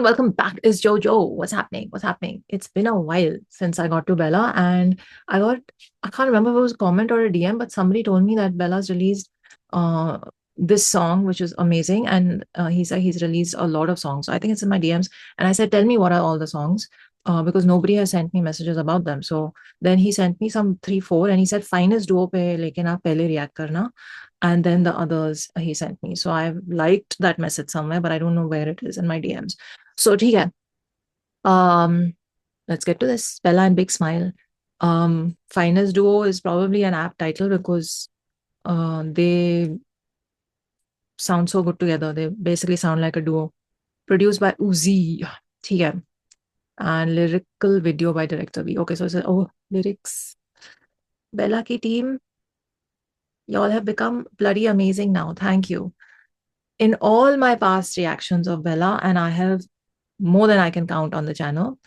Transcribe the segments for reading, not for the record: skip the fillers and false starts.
welcome back. It's Jojo. What's happening? What's happening? It's been a while since I got to Bella, and I got, I can't remember if it was a comment or a DM, but somebody told me that Bella's released uh, this song, which is amazing. And he said he's released a lot of songs. So I think it's in my DMs. And I said, tell me what are all the songs? Because nobody has sent me messages about them. So then he sent me some three, four, and he said, finest duo pe lekin aap pehle react karna. And then the others he sent me. So I've liked that message somewhere, but I don't know where it is in my DMs. So ठीक है. Let's get to this. Bella and Big Smile. Finest Duo is probably an apt title because they sound so good together. They basically sound like a duo. Produced by Uzi. ठीक है. And lyrical video by director V. Okay, so it's lyrics. Bella ki team, y'all have become bloody amazing now. Thank you. In all my past reactions of Bella, and I have more than I can count on the channel,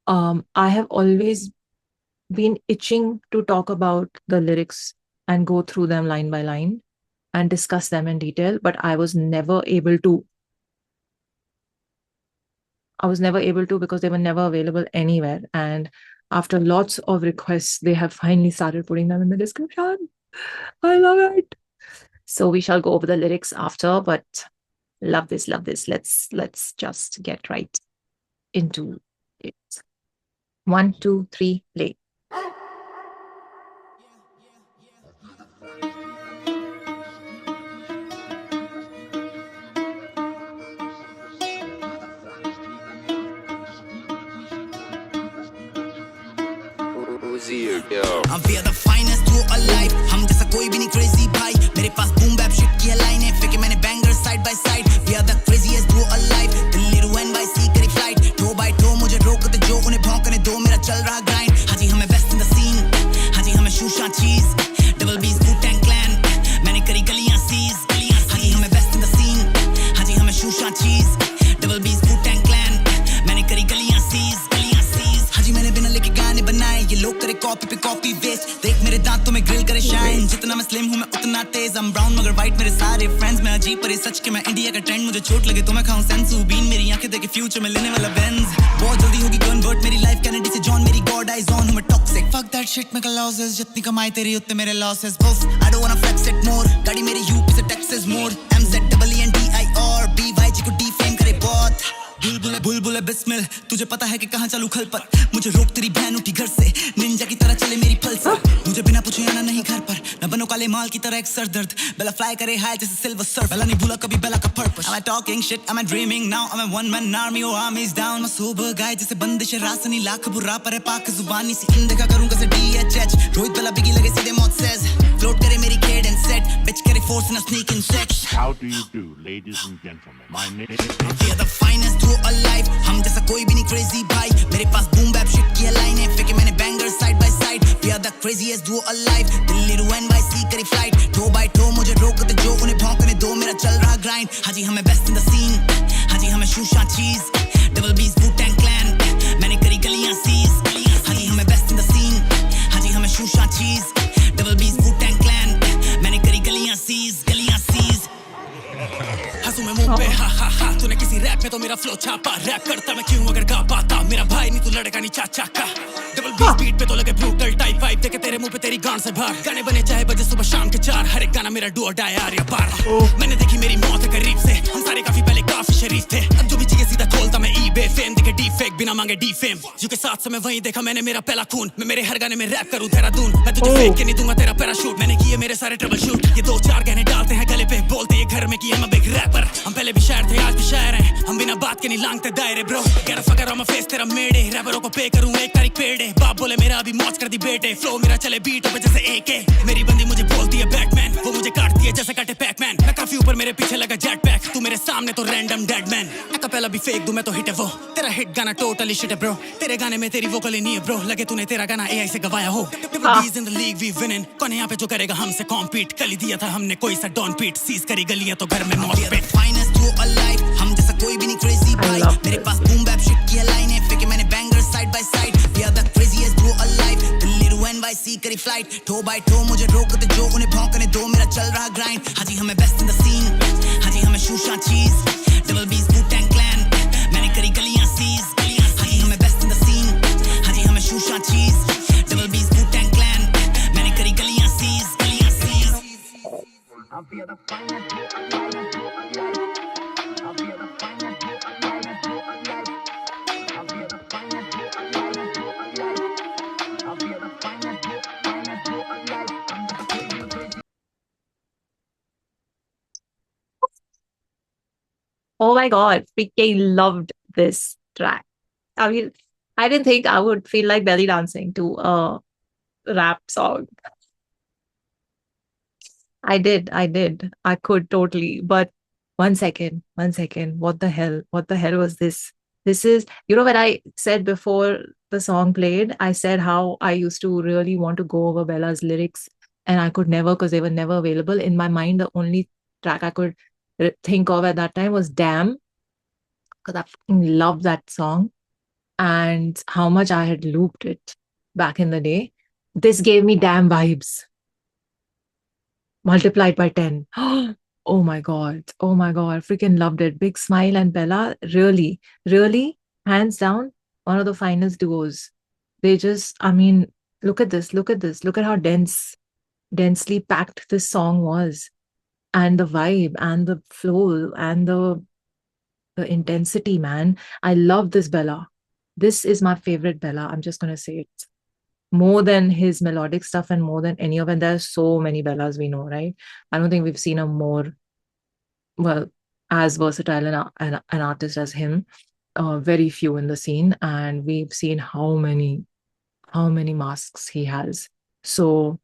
I have always been itching to talk about the lyrics and go through them line by line and discuss them in detail, but I was never able to. Because they were never available anywhere. And after lots of requests, they have finally started putting them in the description. I love it. So we shall go over the lyrics after, but love this, love this. Let's just get right into it. 1, 2, 3, play. हम we are the finest duo alive. हम जैसा कोई भी नहीं crazy भाई. मेरे पास boom bap shit की line है. फेंके मैंने bangers side by side. We are the craziest duo alive. Delhi to NYC करी flight. Toe by toe मुझे रोकते जो उन्हें भौंकने दो. मेरा चल रहा grind. हाजी हमें best in the scene. हाजी हमें शूशा cheese. Double B's Wu-Tang Clan. मैंने करी गलियां seize. हाजी हमें best in the scene. हाजी हमें शूशा cheese. Double B's Wu-Tang Clan. मैंने करी गलियां seize. हाजी मैंने बिना लेके गाने बनाए. ये लोग करे कॉपी पे कॉपी वेस्ट. देख मेरे दांतों में ग्रिल करे शाइन. जितना मैं स्लिम हूँ मैं उतना तेज. I'm brown मगर white मेरे सारे फ्रेंड्स. मैं अजीब पर ये सच के मैं इंडिया का ट्रेंड. मुझे चोट लगे तो मैं खाऊं सेंसू बीन. मेरी आंखें देखे फ्यूचर में लेने वाला बेंज. बहुत जल्दी होगी कन्वर्ट मेरी लाइफ कैनेडी से जॉन. मेरी गॉड आइज ऑन हूँ मैं टॉक्सिक. fuck that shit मेरा लॉसेस. जितनी कमाई तेरी उतने मेरे लॉसेस. बस I don't wanna flex it more. गाड़ी मेरी यूपी से टेक्सास मोड. MZEENDIR BYG को डिफेम करे बहुत. बुलबुल बिस्मिल. तुझे पता है कि कहाँ चलूं खल पर. मुझे रोक तेरी बहन उठी घर से. निंजा की तरह चले मेरी पल्सर. मुझे बिना पूछे आना नहीं घर पर. न बनो काले माल की तरह एक सर दर्द. बेला फ्लाई करे हाई जैसे सिल्वर सर्फ. बेला नहीं भूला कभी बेला का purpose. Am I talking shit? Am I dreaming now? I'm a one man army. Oh army's down. मैं sober guy जैसे बंदिश रासनी. लाख बुरा पर है पाक जुबानी सी. इंदका करूँगा से DHH. रोहित बेला बिगी लगे सीधे मौत says. Float करे मेरी cadence set. Bitch करे force in a sneaking sex. How do you do, ladies and gentlemen? My name is... We are the finest duo alive. हम जैसा कोई भी नहीं crazy भाई. मेरे पास boom bap shit की line है. फेंके मैंने bangers side by side. We are the craziest duo alive. Delhi to NYC करी flight. Toe by toe मुझे रोकते जो उन्हें भौंकने दो. मेरा चल रहा grind. हाजी हमें best in the scene. हाजी हमें शूशा cheese. Double B's Wu-Tang Clan. मैंने करी गलियां seize. हाजी हमें best in the scene. हाजी हमें शूशा cheese. Double B's Wu-Tang Clan. मैंने करी गलियां seize. हंसू मैं मुंह पे हा हा हा. तूने किसी रैप में तो मेरा फ्लो छापा. रैप करता मैं क्यों अगर गा पाता. मेरा भाई नहीं तू लड़का नहीं चाचा का. डबल बी स्पीड पे तो लगे ब्रूटल टाइप वाइब. देखे तेरे मुंह पे तेरी गांड से बाहर. गाने बने चाहे बजे सुबह शाम के 4. हर एक गाना मेरा डू और डाई आर या पार. मैंने देखी मेरी मौत है करीब से. हम सारे काफी पहले काफी शरीफ थे. अब जो भी चाहिए सीधा खोलता मैं eBay. फेम देखे डीफेक बिना मांगे डीफेम. यू के साथ समय वहीं देखा मैंने मेरा पहला खून. मैं मेरे हर गाने में रैप करूं देहरादून. मैं तुझे फेंक के नहीं दूंगा तेरा पैराशूट. मैंने किए मेरे सारे ट्रबल शूट. ये 2-4 गहने डालते हैं गले पे. बोलते ये घर में कि हम बिग रैपर. हम पहले भी शायर थे आज भी शायर हैं. हम बिना बात के नहीं लांगते दायरे bro. Get a fucker on my face तेरा मेडे. रैपरों को पे करूं 1 तारीख पेड़े. बाप बोले मेरा अभी मौज कर दी बेटे. फ्लो मेरा चले बीट पे जैसे AK. मेरी बंदी मुझे बोलती है बैटमैन. वो मुझे काटती है जैसे काटे पैकमैन. मैं काफी ऊपर मेरे पीछे लगा जेट पैक. तू मेरे सामने तो रैंडम डेड मैन. अकेपेला भी फेंक दूं मैं तो हिट है वो. तेरा हिट गाना टोटली शिट है ब्रो. तेरे गाने में तेरी वोकल ही नहीं है ब्रो. लगे तूने तेरा गाना AI से गवाया हो. He's in the league we winning. कौन है यहाँ पे जो करेगा हमसे कॉम्पीट. कल ही दिया था हमने कोई सा डॉन पीट. सीज करी गलियां तो घर में मौज पे. Finest duo alive. हम जैसा कोई भी नहीं crazy भाई. मेरे पास boom bap shit की line है. फेंके मैंने bangers side by side. We are the craziest duo alive. Delhi to NYC करी flight. Toe by toe मुझे रोकते जो उन्हें भौंकने दो. मेरा चल रहा grind. हाजी हमें best in the scene. हाजी हमें शूशा cheese. Double B's Wu-Tang Clan. मैंने करी गलियां Oh my God, freaking loved this track. I mean, I didn't think I would feel like belly dancing to a rap song. I did, I did. I could totally. But one second, one second. What the hell? What the hell was this? This is, when I said before the song played, I said how I used to really want to go over Bella's lyrics and I could never because they were never available. In my mind, the only track I could think of at that time was Damn, because I fucking love that song and how much I had looped it back in the day. This gave me Damn vibes multiplied by 10. Oh my God. Oh my God. Freaking loved it. Big Smile and Bella, really, really, hands down, one of the finest duos. They just, I mean, look at this. Look at this. Look at how densely packed this song was. And the vibe and the flow and the intensity, man. I love this Bella. This is my favorite Bella. I'm just going to say it more than his melodic stuff and more than any of, and there are so many Bellas we know, right? I don't think we've seen a more, well, as versatile an artist as him. Very few in the scene, and we've seen how many masks he has. So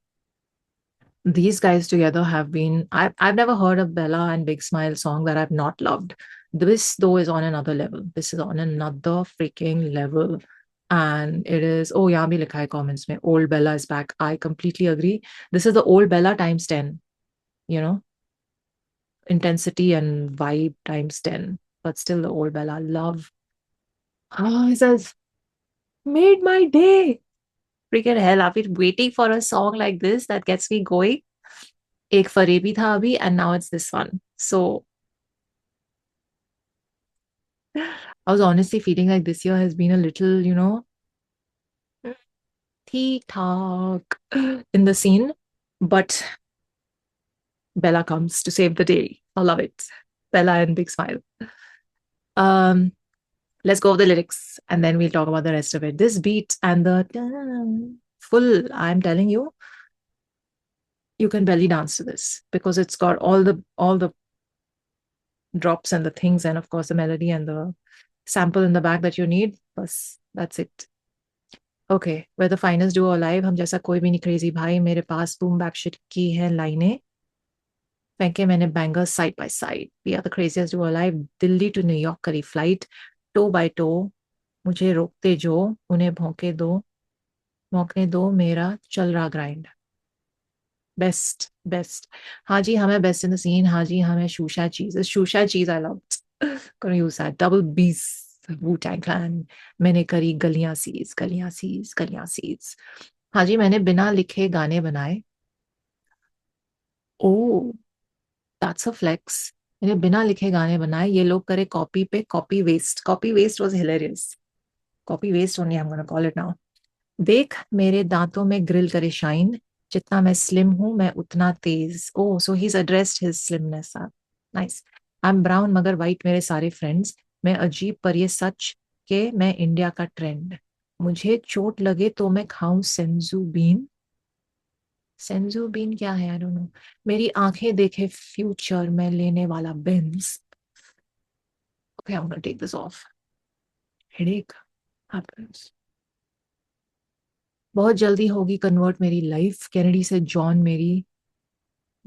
these guys together have been, I've never heard a Bella and Big Smile song that I've not loved. This though is on another level. This is on another freaking level. And it is, oh, यहाँ भी लिखा है comments में, old Bella is back. I completely agree. This is the old Bella times 10, you know, intensity and vibe times 10, but still the old Bella. Love. Oh, it says, made my day. Freaking hell, I've been waiting for a song like this that gets me going. एक फरेबी था अभी, and now it's this one. So I was honestly feeling like this year has been a little, talk in the scene, but Bella comes to save the day. I love it. Bella and Big Smile. Um, let's go over the lyrics and then we'll talk about the rest of it. This beat and the full, I'm telling you, you can belly dance to this because it's got all the drops and the things, and of course the melody and the sample in the back that you need. Bas, that's it. Okay, we're the finest duo alive. हम जैसा कोई भी नहीं crazy भाई. मेरे पास boom bap shit की है लाइनें. फेंके मैंने bangers side by side. We are the craziest duo alive. Delhi to New York करी flight. Toe by toe. मुझे रोकते जो, उन्हें भौंके दो. भौंकने दो मेरा चल रहा grind. Best, best. हाँ जी, हमें best in the scene. हाँ जी, हमें शूशा cheese. शूशा cheese I loved. Gonna use that. Double B's. Wu-Tang Clan. मैंने करी गलियां सीज, गलियां सीज, गलियां सीज. हाँ जी, मैंने बिना लिखे गाने बनाए. Oh, that's a flex. मैंने बिना लिखे गाने बनाए. ये लोग करे कॉपी पे copy waste. Copy waste was hilarious. Copy waste only I'm gonna call it now. देख मेरे दांतों में ग्रिल करे शाइन. जितना मैं स्लिम हूं मैं उतना तेज. Oh, so he's addressed his slimness. Nice. I'm brown मगर white मेरे सारे friends. मैं अजीब पर ये सच के मैं इंडिया का ट्रेंड. मुझे चोट लगे तो मैं खाऊं सेंजू बीन. सेंजू बीन क्या है? I don't know. मेरी आंखें देखे फ्यूचर में लेने वाला Benz. Okay, I'm gonna take this off. Headache happens. बहुत जल्दी होगी कन्वर्ट मेरी लाइफ. कैनेडी से जॉन मेरी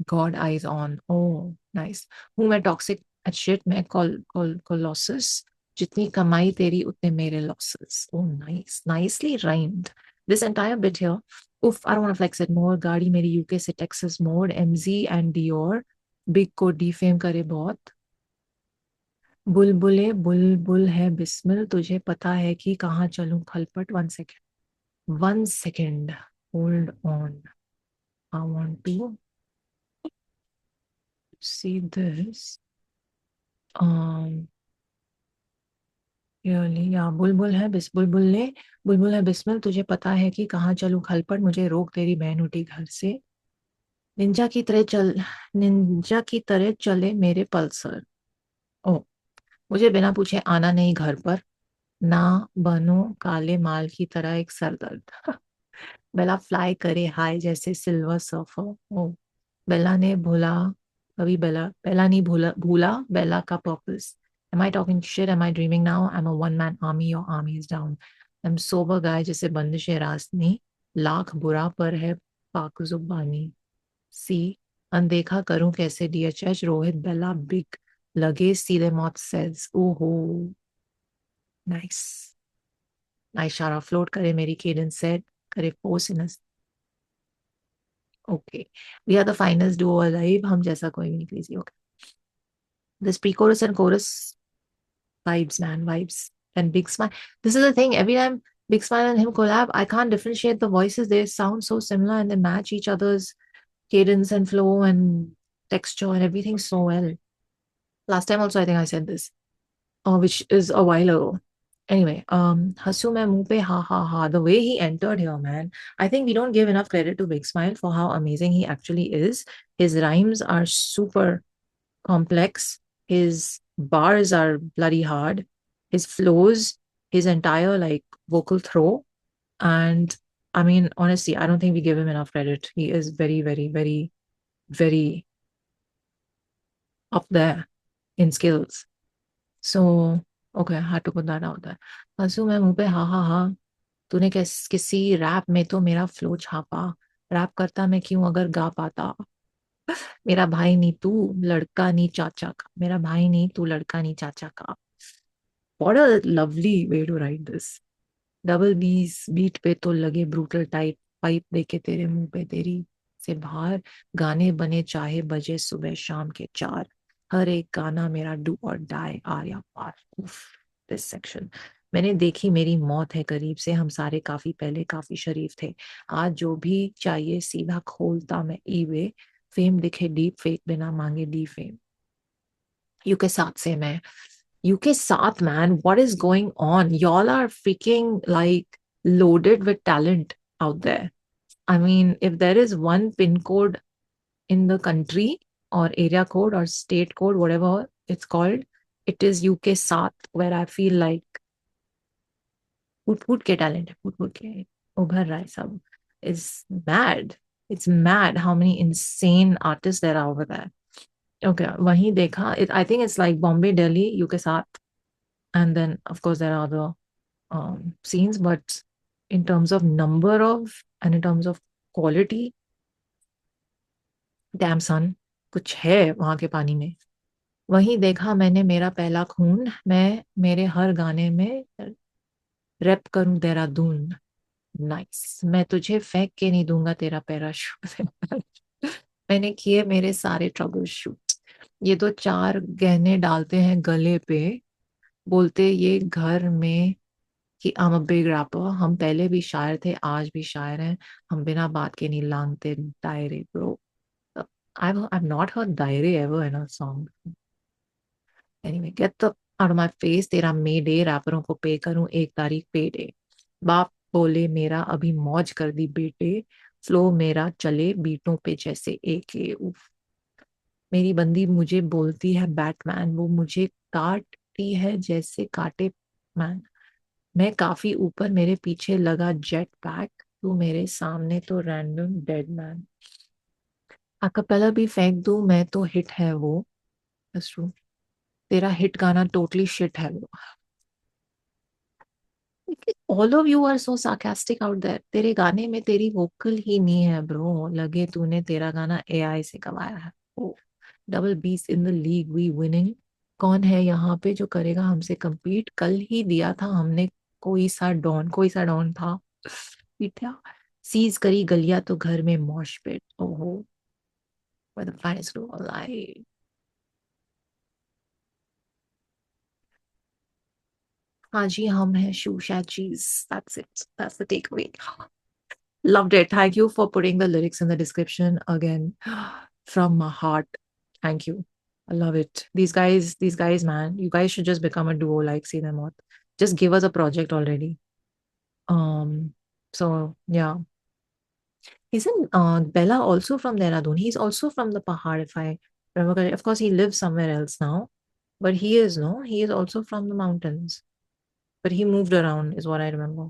God eyes on. Oh nice. हूँ मैं टॉक्सिक एट शिट. मैं कोलोसस. जितनी कमाई तेरी उतने मेरे losses. Oh nice. Nicely rhymed. This entire bit here. Oof, I don't want to flex it more. गाड़ी मेरी यूके से टेक्सास मोड़. MZ and Dior. बिग को डिफेम करे बहुत. बुलबुले बुलबुल है बिस्मिल. तुझे पता है कि कहाँ चलूं खलपट. 1 second. 1 second. Hold on. I want to see this. Really, yeah. बुलबुल है बुलबुल है बिस्मिल. तुझे पता है कि कहाँ चलूं खलपट. मुझे रोक तेरी बहन उठी घर से. निंजा की तरह चल निंजा की तरह चले मेरे पल्सर। ओ, मुझे बिना पूछे आना नहीं घर पर, ना बनो काले माल की तरह एक सरदर्द। बेला फ्लाई करे हाय जैसे सिल्वर सर्फर। ओ, बेला ने भूला कभी बेला बेला नहीं भूला भूला बेला का purpose. Am I talking shit? Am I dreaming now? I'm a one man army. Your army is down. I'm sober guy जैसे बंदिश रास्तनी, लाख बुरा पर है पाक जुबानी। सी, अनदेखा करूं कैसे डीएचएच रोहित बेला बिग लगे सीधे मौत सेज। ओहो, नाइस नाइस शारा फ्लोट करे मेरी केडेंस सेट करे force in. Okay, we are the finest duo alive, हम जैसा कोई भी नहीं crazy. Okay, this pre chorus and chorus vibes, man, vibes. And Big Smile. This is the thing. Every time Big Smile and him collab, I can't differentiate the voices. They sound so similar and they match each other's cadence and flow and texture and everything so well. Last time also, I think I said this, which is a while ago. Anyway, Hasu mein muh pe ha ha ha. The way he entered here, man. I think we don't give enough credit to Big Smile for how amazing he actually is. His rhymes are super complex. His bars are bloody hard. His flows, his entire like vocal throw. And I mean, honestly, I don't think we give him enough credit. He is very, very, very, very up there in skills. So, okay, I had to put that out there. हंसू मैं मुंह पे हा हा हा, तूने किसी rap में तो मेरा फ्लो छापा, रैप करता मैं क्यों अगर गा पाता। मेरा भाई नहीं तू लड़का नहीं चाचा का, मेरा भाई नहीं तू लड़का नहीं चाचा का। What a lovely way to write this. Double बीस बीट पे तो लगे ब्रूटल टाइट, पाइप देके तेरे मुंह पे तेरी से बाहर, गाने बने चाहे बजे सुबह शाम के 4, हर एक गाना मेरा डू और डाई आर या पार। उफ, दिस सेक्शन। मैंने देखी मेरी मौत है करीब से, हम सारे काफी पहले काफी शरीफ थे, आज जो भी चाहिए सीधा खोलता मैं ईवे, फेम दिखे डीप फेक बिना मांगे डी फेम। यू के साथ से मैं UK South, man, what is going on? Y'all are freaking like loaded with talent out there. I mean, if there is one pin code in the country or area code or state code, whatever it's called, it is UK South, where I feel like फूट के talent, फूट के उभर रहा है सब. Is mad. It's mad how many insane artists there are over there. Okay, वहीं देखा. I think it's like Bombay, Delhi, UK South, and then of course there are other scenes, but in terms of number of and in terms of quality, damn son, कुछ है वहां के पानी में. वहीं देखा मैंने मेरा पहला खून, मैं मेरे हर गाने में रैप करूं देहरादून. नाइस. मैं तुझे फेंक के नहीं दूंगा तेरा पैराशूट. मैंने किए मेरे सारे ट्रबल शूट. ये तो चार गहने डालते हैं गले पे, बोलते ये घर में कि I'm a big rapper. हम पहले भी शायर थे, आज भी शायर हैं. हम बिना बात के नहीं Langate डायरे, bro. I've not heard डायरे ever in a song. Anyway, get the out of my face. तेरा मे डे, रैपरों को पे करूं 1 तारीख पे डे. बाप बोले मेरा अभी मौज कर दी बेटे, फ्लो मेरा चले बीटों पे जैसे एके. उफ. मेरी बंदी मुझे बोलती है बैटमैन, वो मुझे काटती है जैसे काटे मैन. मैं काफी ऊपर मेरे पीछे लगा जेट पैक, तू मेरे सामने तो रैंडम डेड मैन. अकपेला भी फेंक दूं मैं तो हिट है वो. That's true. तेरा हिट गाना टोटली शिट है वो. All of you are so sarcastic out there. तेरे गाने में तेरी वोकल ही नहीं है ब्रो, लगे तूने तेरा गाना एआई से गवाया है. ओ, डबल बीस in the league we winning. कौन है यहाँ पे जो करेगा हमसे compete? कल ही दिया था हमने कोई सा डॉन था पीटा. सीज करी गलियां तो घर में मॉश पिट. ओहो, for the finest group alive. हाँ जी, हम हैं शूशा चीज. That's it. That's the takeaway. Loved it. Thank you for putting the lyrics in the description again. From my heart. Thank you. I love it. These guys, man, you guys should just become a duo like See Them Out. Just give us a project already. So yeah. Isn't Bella also from Dehradun? He's also from the Pahad, if I remember correctly. Of course, he lives somewhere else now, but he is, no? He is also from the mountains. But he moved around, is what I remember.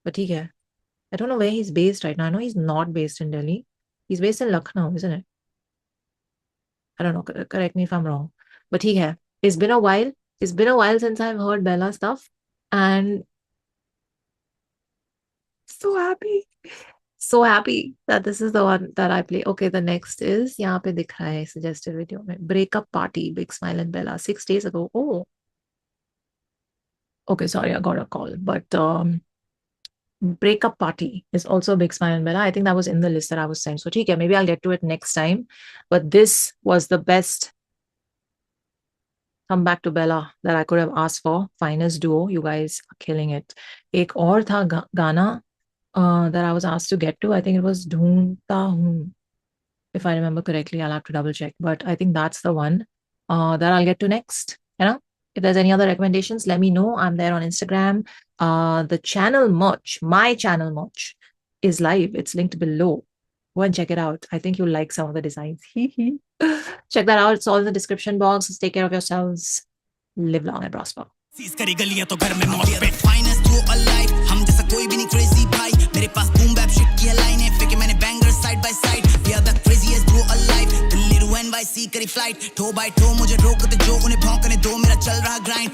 But okay. I don't know where he's based right now. I know he's not based in Delhi. He's based in Lucknow, isn't it? I don't know. Correct me if I'm wrong. But okay. It's been a while. It's been a while since I've heard Bella stuff. And so happy. So happy that this is the one that I play. Okay, the next is यहाँ पे दिख रहा है suggested video में breakup party, Big Smile and Bella 6 days ago. Oh, okay, sorry, I got a call, but breakup party is also Big Smile and Bella. I think that was in the list that I was sent. So okay, maybe I'll get to it next time. But this was the best comeback to Bella that I could have asked for. Finest duo, you guys are killing it. एक और था गाना that I was asked to get to. I think it was Dhoonta Hoon. If I remember correctly, I'll have to double check. But I think that's the one that I'll get to next. You know, if there's any other recommendations, let me know. I'm there on Instagram. The channel merch, my channel merch, is live. It's linked below. Go and check it out. I think you'll like some of the designs. Check that out. It's all in the description box. Take care of yourselves. Live long and prosper. सीज करी गलियां तो घर में मौज पे finance through a life हम जैसा कोई भी नहीं क्रेजी भाई मेरे पास बूम बैप शिट की लाइन है फेंके मैंने banger side by side we are the craziest through a life Delhi to NYC करी फ्लाइट टो बाय टो मुझे रोकते जो उन्हें भौंकने दो मेरा चल रहा ग्राइंड